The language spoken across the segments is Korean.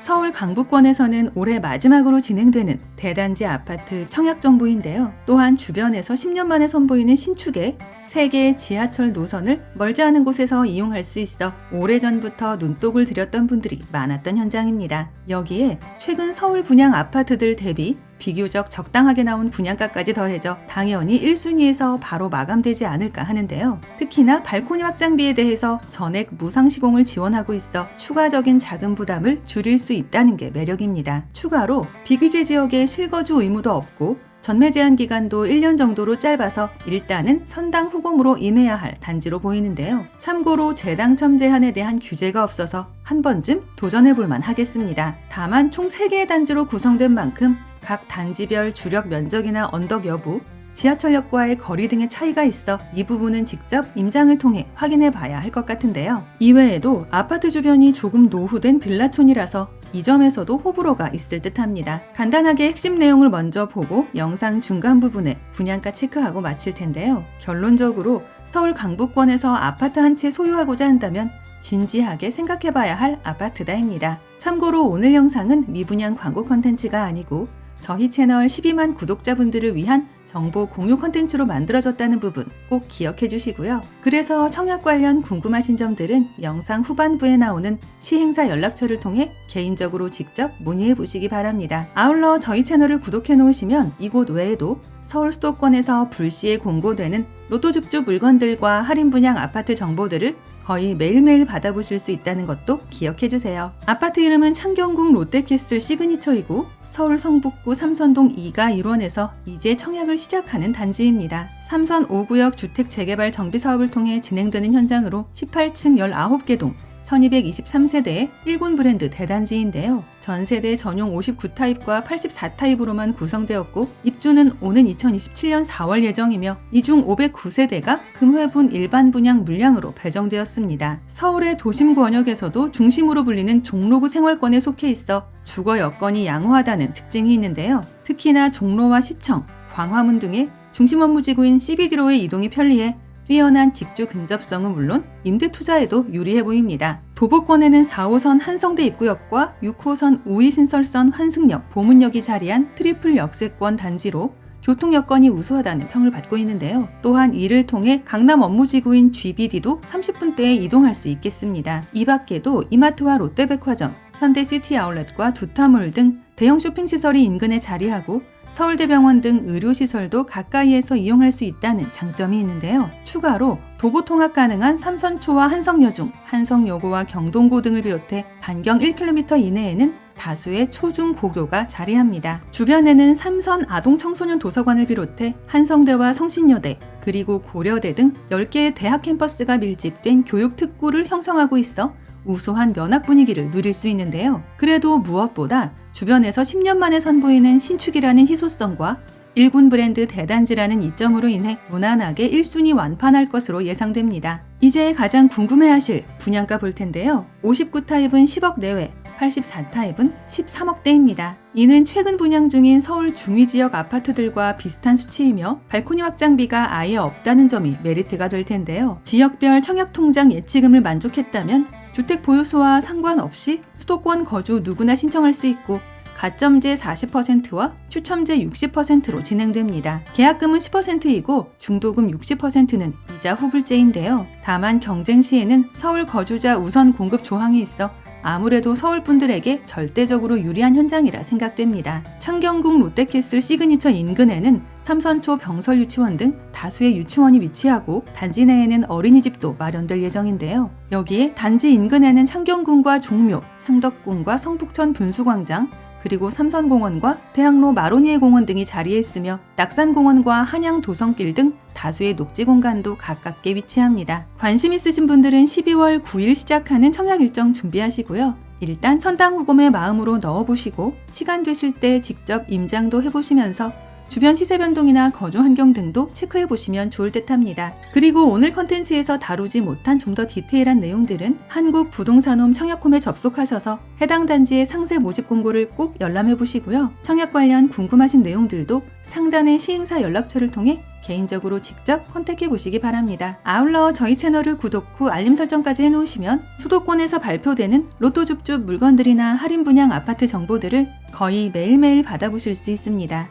서울 강북권에서는 올해 마지막으로 진행되는 대단지 아파트 청약 정보인데요. 또한 주변에서 10년 만에 선보이는 신축의 3개의 지하철 노선을 멀지 않은 곳에서 이용할 수 있어 오래전부터 눈독을 들였던 분들이 많았던 현장입니다. 여기에 최근 서울 분양 아파트들 대비 비교적 적당하게 나온 분양가까지 더해져 당연히 1순위에서 바로 마감되지 않을까 하는데요. 특히나 발코니 확장비에 대해서 전액 무상 시공을 지원하고 있어 추가적인 자금 부담을 줄일 수 있다는 게 매력입니다. 추가로 비규제 지역에 실거주 의무도 없고 전매 제한 기간도 1년 정도로 짧아서 일단은 선당 후공으로 임해야 할 단지로 보이는데요. 참고로 재당첨 제한에 대한 규제가 없어서 한 번쯤 도전해볼 만 하겠습니다. 다만 총 3개의 단지로 구성된 만큼 각 단지별 주력 면적이나 언덕 여부, 지하철역과의 거리 등의 차이가 있어 이 부분은 직접 임장을 통해 확인해 봐야 할 것 같은데요. 이외에도 아파트 주변이 조금 노후된 빌라촌이라서 이 점에서도 호불호가 있을 듯합니다. 간단하게 핵심 내용을 먼저 보고 영상 중간 부분에 분양가 체크하고 마칠 텐데요. 결론적으로 서울 강북권에서 아파트 한 채 소유하고자 한다면 진지하게 생각해봐야 할 아파트다입니다. 참고로 오늘 영상은 미분양 광고 컨텐츠가 아니고 저희 채널 12만 구독자분들을 위한 정보 공유 컨텐츠로 만들어졌다는 부분 꼭 기억해 주시고요. 그래서 청약 관련 궁금하신 점들은 영상 후반부에 나오는 시행사 연락처를 통해 개인적으로 직접 문의해 보시기 바랍니다. 아울러 저희 채널을 구독해 놓으시면 이곳 외에도 서울 수도권에서 불시에 공고되는 로또 줍줍 물건들과 할인 분양 아파트 정보들을 거의 매일매일 받아보실 수 있다는 것도 기억해주세요. 아파트 이름은 창경궁 롯데캐슬 시그니처이고 서울 성북구 삼선동 2가 일원에서 이제 청약을 시작하는 단지입니다. 삼선 5구역 주택 재개발 정비 사업을 통해 진행되는 현장으로 18층 19개 동 1223세대의 1군 브랜드 대단지인데요. 전세대 전용 59타입과 84타입으로만 구성되었고 입주는 오는 2027년 4월 예정이며 이 중 509세대가 금회분 일반 분양 물량으로 배정되었습니다. 서울의 도심 권역에서도 중심으로 불리는 종로구 생활권에 속해 있어 주거 여건이 양호하다는 특징이 있는데요. 특히나 종로와 시청, 광화문 등의 중심 업무지구인 CBD로의 이동이 편리해 뛰어난 직주 근접성은 물론 임대 투자에도 유리해 보입니다. 도보권에는 4호선 한성대 입구역과 6호선 우이신설선 환승역, 보문역이 자리한 트리플 역세권 단지로 교통 여건이 우수하다는 평을 받고 있는데요. 또한 이를 통해 강남 업무지구인 GBD도 30분대에 이동할 수 있겠습니다. 이 밖에도 이마트와 롯데백화점, 현대시티 아울렛과 두타몰 등 대형 쇼핑시설이 인근에 자리하고 서울대병원 등 의료시설도 가까이에서 이용할 수 있다는 장점이 있는데요. 추가로 도보 통학 가능한 삼선초와 한성여중, 한성여고와 경동고 등을 비롯해 반경 1km 이내에는 다수의 초중고교가 자리합니다. 주변에는 삼선 아동청소년 도서관을 비롯해 한성대와 성신여대, 그리고 고려대 등 10개의 대학 캠퍼스가 밀집된 교육특구를 형성하고 있어 우수한 면학 분위기를 누릴 수 있는데요. 그래도 무엇보다 주변에서 10년 만에 선보이는 신축이라는 희소성과 1군 브랜드 대단지라는 이점으로 인해 무난하게 1순위 완판할 것으로 예상됩니다. 이제 가장 궁금해하실 분양가 볼 텐데요. 59타입은 10억 내외, 84타입은 13억대입니다. 이는 최근 분양 중인 서울 중위지역 아파트들과 비슷한 수치이며 발코니 확장비가 아예 없다는 점이 메리트가 될 텐데요. 지역별 청약통장 예치금을 만족했다면 주택 보유수와 상관없이 수도권 거주 누구나 신청할 수 있고 가점제 40%와 추첨제 60%로 진행됩니다. 계약금은 10%이고 중도금 60%는 이자 후불제인데요. 다만 경쟁 시에는 서울 거주자 우선 공급 조항이 있어 아무래도 서울 분들에게 절대적으로 유리한 현장이라 생각됩니다. 창경궁 롯데캐슬 시그니처 인근에는 삼선초 병설 유치원 등 다수의 유치원이 위치하고 단지 내에는 어린이집도 마련될 예정인데요. 여기에 단지 인근에는 창경궁과 종묘, 창덕궁과 성북천 분수광장, 그리고 삼선공원과 대학로 마로니에 공원 등이 자리해 있으며 낙산공원과 한양도성길 등 다수의 녹지 공간도 가깝게 위치합니다. 관심 있으신 분들은 12월 9일 시작하는 청약 일정 준비하시고요. 일단 선당 후금의 마음으로 넣어보시고 시간 되실 때 직접 임장도 해보시면서 주변 시세 변동이나 거주 환경 등도 체크해보시면 좋을 듯합니다. 그리고 오늘 컨텐츠에서 다루지 못한 좀 더 디테일한 내용들은 한국부동산홈 청약홈에 접속하셔서 해당 단지의 상세 모집 공고를 꼭 열람해보시고요. 청약 관련 궁금하신 내용들도 상단의 시행사 연락처를 통해 개인적으로 직접 컨택해 보시기 바랍니다. 아울러 저희 채널을 구독 후 알림 설정까지 해놓으시면 수도권에서 발표되는 로또 줍줍 물건들이나 할인 분양 아파트 정보들을 거의 매일매일 받아보실 수 있습니다.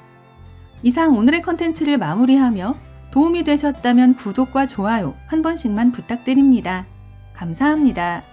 이상 오늘의 컨텐츠를 마무리하며 도움이 되셨다면 구독과 좋아요 한 번씩만 부탁드립니다. 감사합니다.